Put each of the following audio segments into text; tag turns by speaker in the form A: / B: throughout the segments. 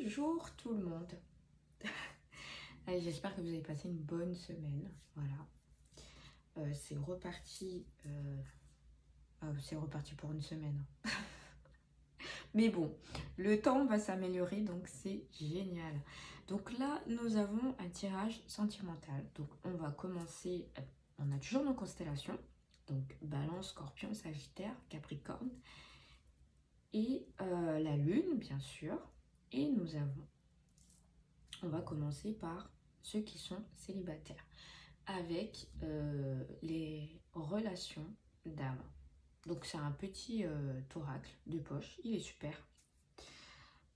A: Bonjour tout le monde. Allez, j'espère que vous avez passé une bonne semaine. Voilà. C'est reparti pour une semaine. Mais bon, le temps va s'améliorer, donc c'est génial. Donc là, nous avons un tirage sentimental. Donc on va commencer, on a toujours nos constellations. Donc Balance, Scorpion, Sagittaire, Capricorne. Et la Lune, bien sûr. Et on va commencer par ceux qui sont célibataires, avec les relations d'âme. Donc c'est un petit oracle de poche, il est super.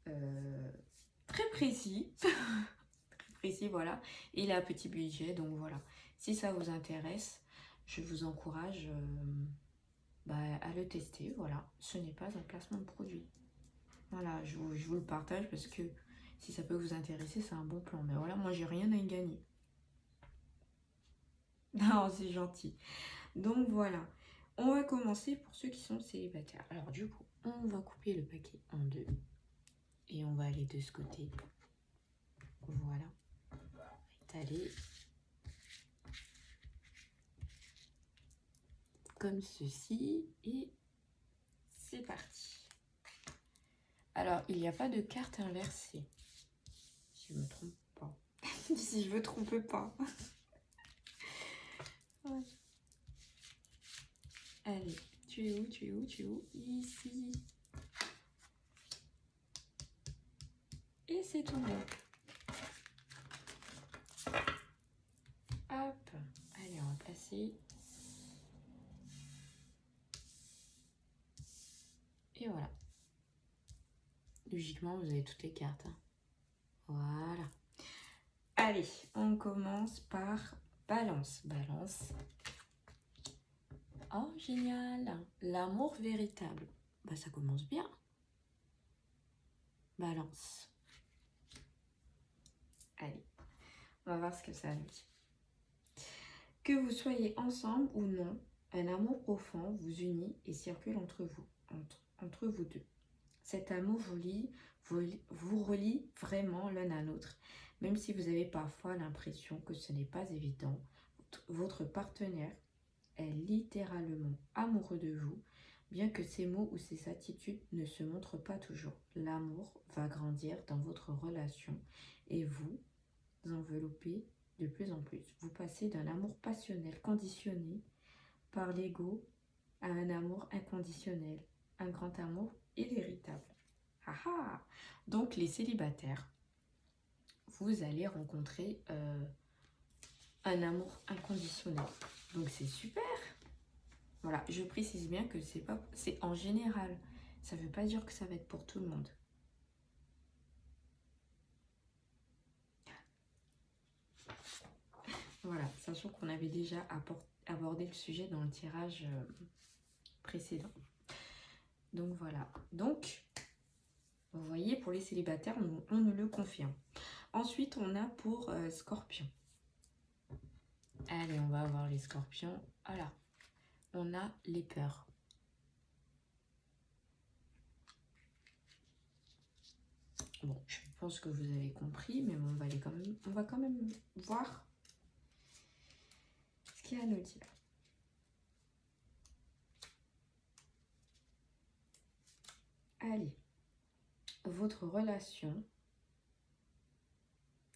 A: Très précis, très précis, voilà. Et il a un petit budget, donc voilà. Si ça vous intéresse, je vous encourage à le tester, voilà. Ce n'est pas un placement de produit. Voilà, je vous le partage parce que si ça peut vous intéresser, c'est un bon plan. Mais voilà, moi j'ai rien à y gagner. Non, c'est gentil. Donc voilà, on va commencer pour ceux qui sont célibataires. Alors du coup, on va couper le paquet en deux. Et on va aller de ce côté. Voilà. Étaler. Comme ceci. Et c'est parti. Alors, il n'y a pas de carte inversée. Si je me trompe pas. Si je me trompe pas. Ouais. Allez, tu es où, tu es où, tu es où? Ici. Et c'est tout bon. Hop. Allez, on va placer. Et voilà. Logiquement, vous avez toutes les cartes. Hein. Voilà. Allez, on commence par Balance. Balance. Oh, génial. L'amour véritable. Bah, ça commence bien. Balance. Allez, on va voir ce que ça nous dit. Que vous soyez ensemble ou non, un amour profond vous unit et circule entre vous deux. Cet amour vous relie vraiment l'un à l'autre, même si vous avez parfois l'impression que ce n'est pas évident. Votre partenaire est littéralement amoureux de vous, bien que ses mots ou ses attitudes ne se montrent pas toujours. L'amour va grandir dans votre relation et vous envelopper de plus en plus. Vous passez d'un amour passionnel conditionné par l'ego à un amour inconditionnel, un grand amour et véritable. Ah. Donc les célibataires, vous allez rencontrer un amour inconditionnel. Donc c'est super. Voilà, je précise bien que c'est en général. Ça ne veut pas dire que ça va être pour tout le monde. Voilà, sachant qu'on avait déjà abordé le sujet dans le tirage précédent. Donc voilà. Donc, vous voyez, pour les célibataires, on nous le confirme. Ensuite, on a pour Scorpion. Allez, on va voir les Scorpions. Voilà. On a les peurs. Bon, je pense que vous avez compris, mais on va quand même voir ce qu'il y a à nous dire. Allez, votre relation,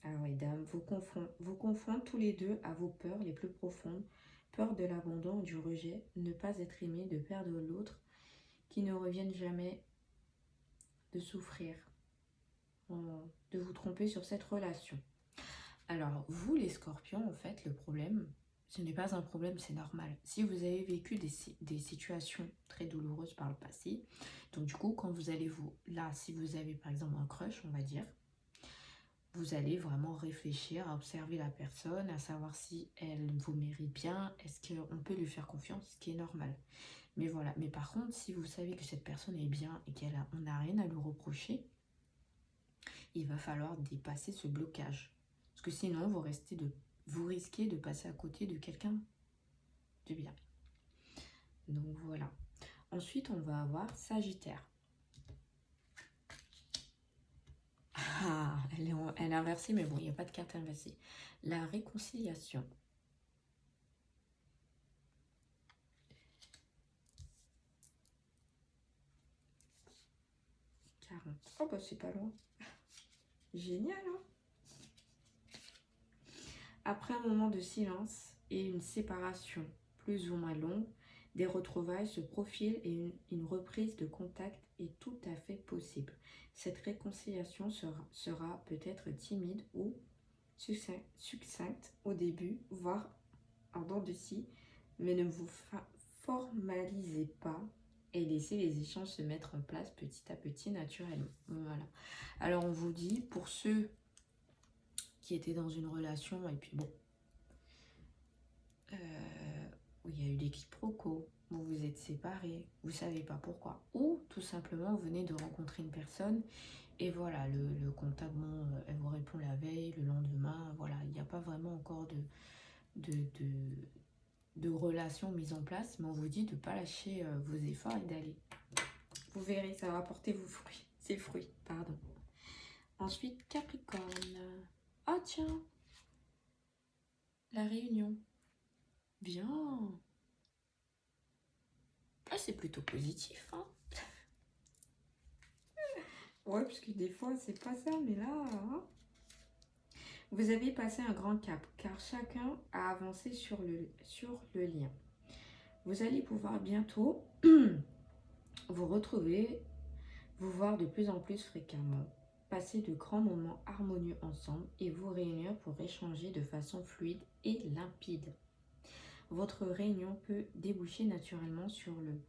A: ah oui, dame, vous confond tous les deux à vos peurs les plus profondes, peur de l'abandon, du rejet, ne pas être aimé, de perdre l'autre, qui ne reviennent jamais, de souffrir, de vous tromper sur cette relation. Alors, vous les Scorpions, en fait, le problème, ce n'est pas un problème, c'est normal. Si vous avez vécu des situations très douloureuses par le passé, donc du coup, quand vous allez si vous avez par exemple un crush, on va dire, vous allez vraiment réfléchir, à observer la personne, à savoir si elle vous mérite bien, est-ce qu'on peut lui faire confiance, ce qui est normal. Mais voilà, mais par contre, si vous savez que cette personne est bien et qu'on n'a rien à lui reprocher, il va falloir dépasser ce blocage. Parce que sinon, vous risquez de passer à côté de quelqu'un de bien. Donc voilà. Ensuite, on va avoir Sagittaire. elle est inversée, mais bon, il n'y a pas de carte inversée. La réconciliation. 40. Oh bah c'est pas loin. Génial, hein? Après un moment de silence et une séparation plus ou moins longue, des retrouvailles se profilent et une reprise de contact est tout à fait possible. Cette réconciliation sera peut-être timide ou succincte au début, voire en dents de scie, mais ne vous formalisez pas et laissez les échanges se mettre en place petit à petit naturellement. Voilà. Alors on vous dit, pour ceux qui étaient dans une relation, et puis bon, où il y a eu des quiproquos, vous vous êtes séparés, vous ne savez pas pourquoi, ou tout simplement vous venez de rencontrer une personne et voilà, le contact, bon, elle vous répond la veille, le lendemain, voilà, il n'y a pas vraiment encore de relation mise en place, mais on vous dit de ne pas lâcher vos efforts et d'aller. Vous verrez, ça va apporter vos fruits, ses fruits, pardon. Ensuite, Capricorne. Ah tiens, la réunion. Bien. Ah, c'est plutôt positif, hein. Ouais, parce que des fois, c'est pas ça, mais là... Hein. Vous avez passé un grand cap, car chacun a avancé sur le lien. Vous allez pouvoir bientôt vous retrouver, vous voir de plus en plus fréquemment, passer de grands moments harmonieux ensemble et vous réunir pour échanger de façon fluide et limpide. Votre réunion peut déboucher naturellement sur le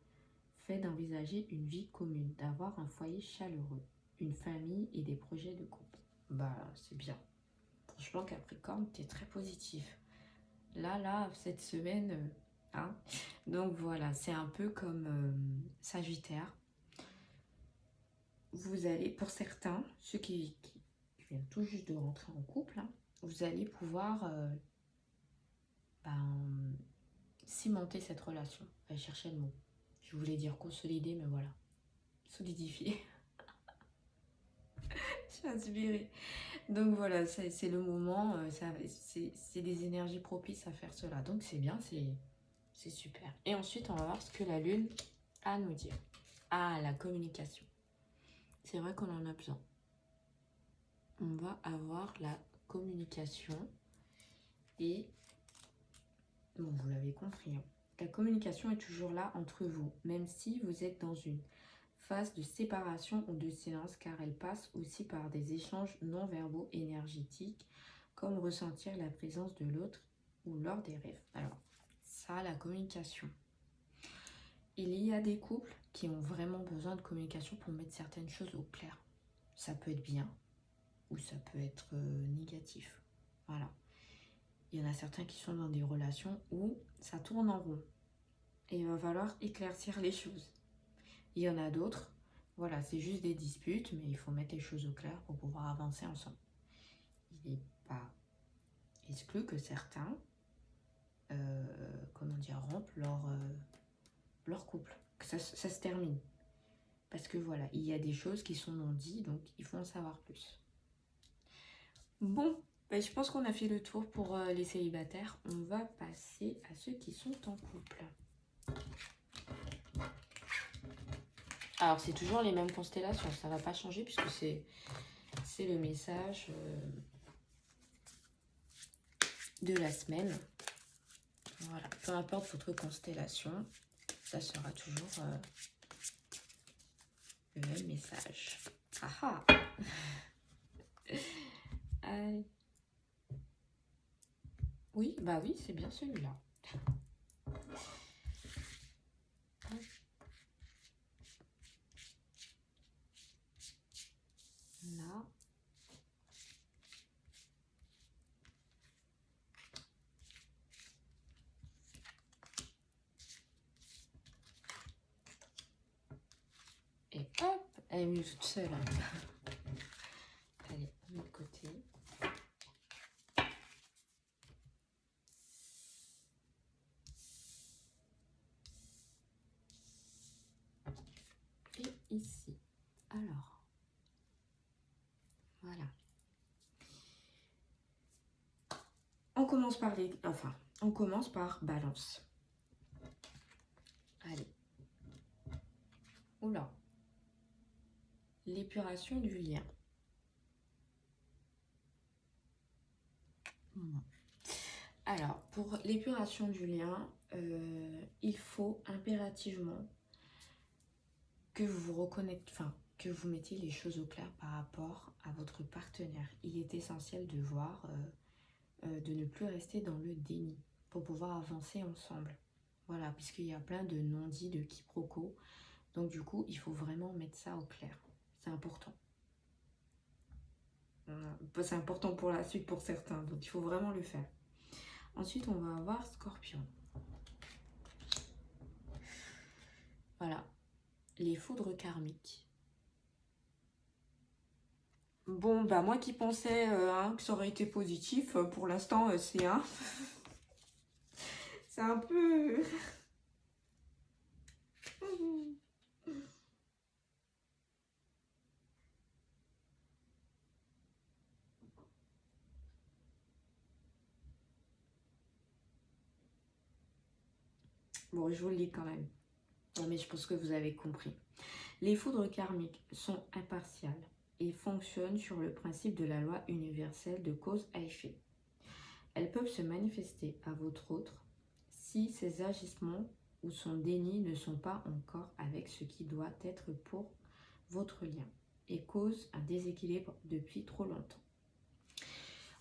A: fait d'envisager une vie commune, d'avoir un foyer chaleureux, une famille et des projets de couple. Bah, c'est bien. Franchement, Capricorne, t'es très positif. Là, cette semaine, hein. Donc voilà, c'est un peu comme Sagittaire. Vous allez, pour certains, ceux qui viennent tout juste de rentrer en couple, hein, vous allez pouvoir cimenter cette relation. Allez chercher le mot. Je voulais dire consolider, mais voilà. Solidifier. Je suis inspirée. Donc voilà, c'est le moment, c'est des énergies propices à faire cela. Donc c'est bien, c'est super. Et ensuite, on va voir ce que la Lune a à nous dire. Ah, la communication. C'est vrai qu'on en a besoin. On va avoir la communication. Et, bon, vous l'avez compris, hein. La communication est toujours là entre vous, même si vous êtes dans une phase de séparation ou de silence, car elle passe aussi par des échanges non verbaux énergétiques, comme ressentir la présence de l'autre ou lors des rêves. Alors, ça, la communication. Il y a des couples qui ont vraiment besoin de communication pour mettre certaines choses au clair. Ça peut être bien ou ça peut être négatif. Voilà. Il y en a certains qui sont dans des relations où ça tourne en rond. Et il va falloir éclaircir les choses. Il y en a d'autres, voilà, c'est juste des disputes, mais il faut mettre les choses au clair pour pouvoir avancer ensemble. Il n'est pas exclu que certains, rompent leur couple, que ça se termine. Parce que voilà, il y a des choses qui sont non dites, donc il faut en savoir plus. Bon, ben, je pense qu'on a fait le tour pour les célibataires. On va passer à ceux qui sont en couple. Alors, c'est toujours les mêmes constellations, ça ne va pas changer puisque c'est le message de la semaine. Voilà, peu importe votre constellation, ça sera toujours le même message. Ah ah. Allez. Oui, bah oui, c'est bien celui-là. Là. Et hop, elle est venue toute seule. Allez, de l'autre côté. Et ici. Alors. Voilà. commence par on commence par Balance. Allez. Oula. L'épuration du lien. Alors, pour l'épuration du lien, il faut impérativement que vous que vous mettiez les choses au clair par rapport à votre partenaire. Il est essentiel de voir, de ne plus rester dans le déni pour pouvoir avancer ensemble. Voilà, puisqu'il y a plein de non-dits, de quiproquos. Donc du coup, il faut vraiment mettre ça au clair. C'est important. C'est important pour la suite pour certains, donc il faut vraiment le faire. Ensuite, on va avoir Scorpion. Voilà, les foudres karmiques. Bon, bah moi qui pensais que ça aurait été positif, pour l'instant c'est un... c'est un peu... Bon, je vous le lis quand même. Non, mais je pense que vous avez compris. Les foudres karmiques sont impartiales et fonctionnent sur le principe de la loi universelle de cause à effet. Elles peuvent se manifester à votre autre si ses agissements ou son déni ne sont pas encore avec ce qui doit être pour votre lien et causent un déséquilibre depuis trop longtemps.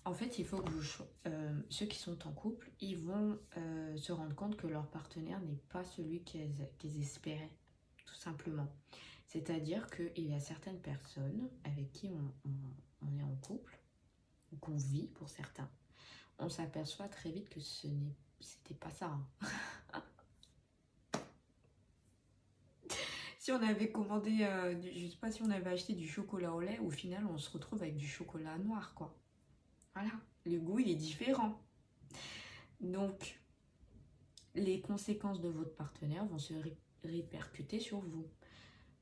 A: En fait, il faut que ceux qui sont en couple, ils vont se rendre compte que leur partenaire n'est pas celui qu'ils espéraient, tout simplement. C'est-à-dire qu'il y a certaines personnes avec qui on est en couple, ou qu'on vit pour certains, on s'aperçoit très vite que c'était pas ça. Hein. Si on avait commandé, je sais pas si on avait acheté du chocolat au lait, au final on se retrouve avec du chocolat noir, quoi. Voilà, le goût il est différent. Donc, les conséquences de votre partenaire vont se répercuter sur vous.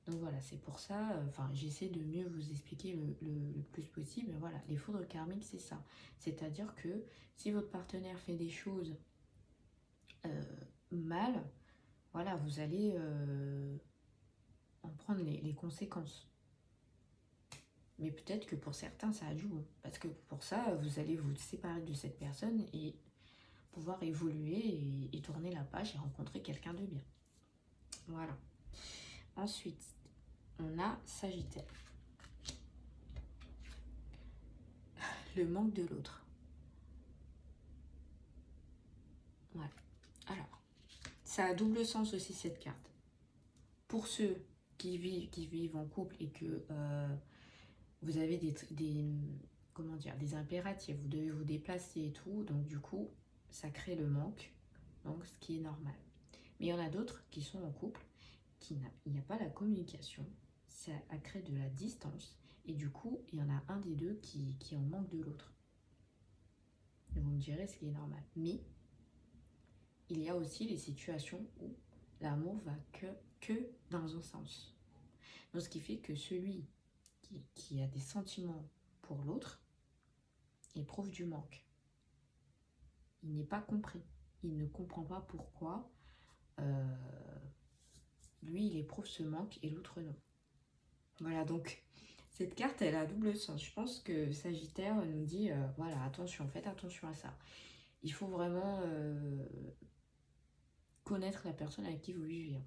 A: Donc voilà, c'est pour ça, j'essaie de mieux vous expliquer le plus possible. Mais voilà, les foudres karmiques, c'est ça. C'est-à-dire que si votre partenaire fait des choses mal, voilà, vous allez en prendre les conséquences. Mais peut-être que pour certains, ça joue. Hein, parce que pour ça, vous allez vous séparer de cette personne et pouvoir évoluer et tourner la page et rencontrer quelqu'un de bien. Voilà. Ensuite, on a Sagittaire. Le manque de l'autre. Voilà. Alors, ça a double sens aussi cette carte. Pour ceux qui vivent en couple et que vous avez des impératifs, vous devez vous déplacer et tout, donc du coup, ça crée le manque, donc ce qui est normal. Mais il y en a d'autres qui sont en couple, il n'y a pas la communication, ça crée de la distance, et du coup, il y en a un des deux qui en manque de l'autre. Vous me direz ce qui est normal. Mais il y a aussi les situations où l'amour va que dans un sens. Donc ce qui fait que celui qui a des sentiments pour l'autre éprouve du manque. Il n'est pas compris. Il ne comprend pas pourquoi lui, il éprouve ce manque et l'autre non. Voilà, donc cette carte, elle a double sens. Je pense que Sagittaire nous dit, voilà, attention, faites attention à ça. Il faut vraiment connaître la personne avec qui vous vivez.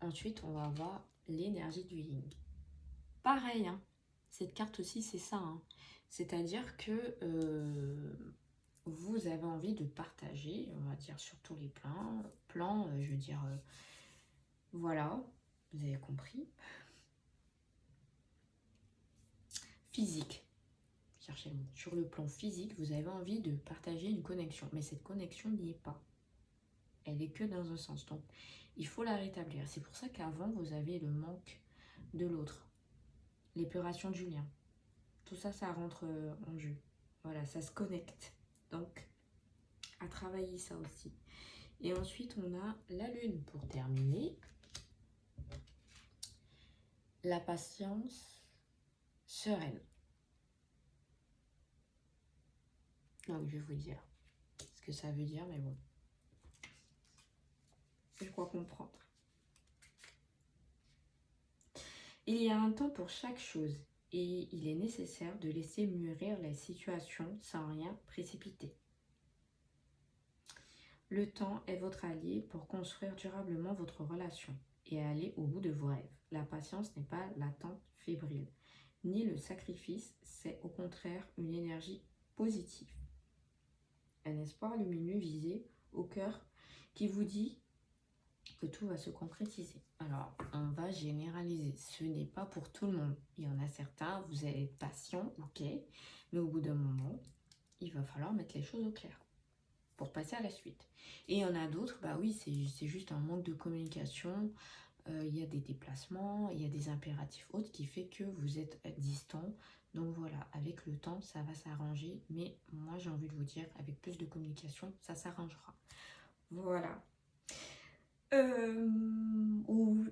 A: Ensuite, on va voir l'énergie du yin. Pareil, hein, cette carte aussi, c'est ça. Hein. C'est-à-dire que vous avez envie de partager, on va dire, sur tous les plans, je veux dire, voilà, vous avez compris. Physique, cherchez le mot. Sur le plan physique, vous avez envie de partager une connexion, mais cette connexion n'y est pas. Elle est que dans un sens, donc il faut la rétablir. C'est pour ça qu'avant, vous avez le manque de l'autre, l'épuration du lien. Tout ça, ça rentre en jeu. Voilà, ça se connecte. Donc, à travailler ça aussi. Et ensuite, on a la lune pour terminer. La patience sereine. Donc, je vais vous dire ce que ça veut dire, mais bon. Je crois comprendre. Il y a un temps pour chaque chose et il est nécessaire de laisser mûrir la situation sans rien précipiter. Le temps est votre allié pour construire durablement votre relation et aller au bout de vos rêves. La patience n'est pas l'attente fébrile, ni le sacrifice, c'est au contraire une énergie positive. Un espoir lumineux visé au cœur qui vous dit que tout va se concrétiser. Alors, on va généraliser. Ce n'est pas pour tout le monde. Il y en a certains, vous allez être patient, ok, mais au bout d'un moment, il va falloir mettre les choses au clair pour passer à la suite. Et il y en a d'autres, bah oui, c'est juste un manque de communication, il y a des déplacements, il y a des impératifs autres qui fait que vous êtes distant. Donc voilà, avec le temps, ça va s'arranger, mais moi j'ai envie de vous dire, avec plus de communication, ça s'arrangera. Voilà. Ou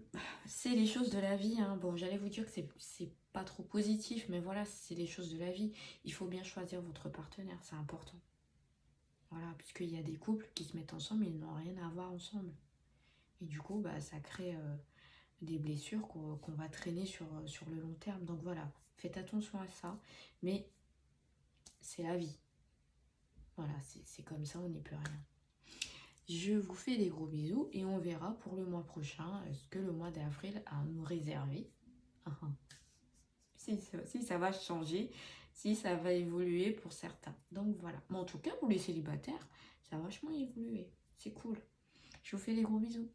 A: c'est les choses de la vie, hein. Bon, j'allais vous dire que c'est pas trop positif, mais voilà, c'est les choses de la vie. Il faut bien choisir votre partenaire, c'est important. Voilà, puisqu'il y a des couples qui se mettent ensemble, ils n'ont rien à voir ensemble. Et du coup, bah, ça crée des blessures qu'on va traîner sur le long terme. Donc voilà, faites attention à ça. Mais c'est la vie. Voilà, c'est comme ça, on n'y peut rien. Je vous fais des gros bisous et on verra pour le mois prochain ce que le mois d'avril a à nous réserver. Si ça va changer, si ça va évoluer pour certains. Donc voilà. Mais en tout cas, pour les célibataires, ça a vachement évolué. C'est cool. Je vous fais des gros bisous.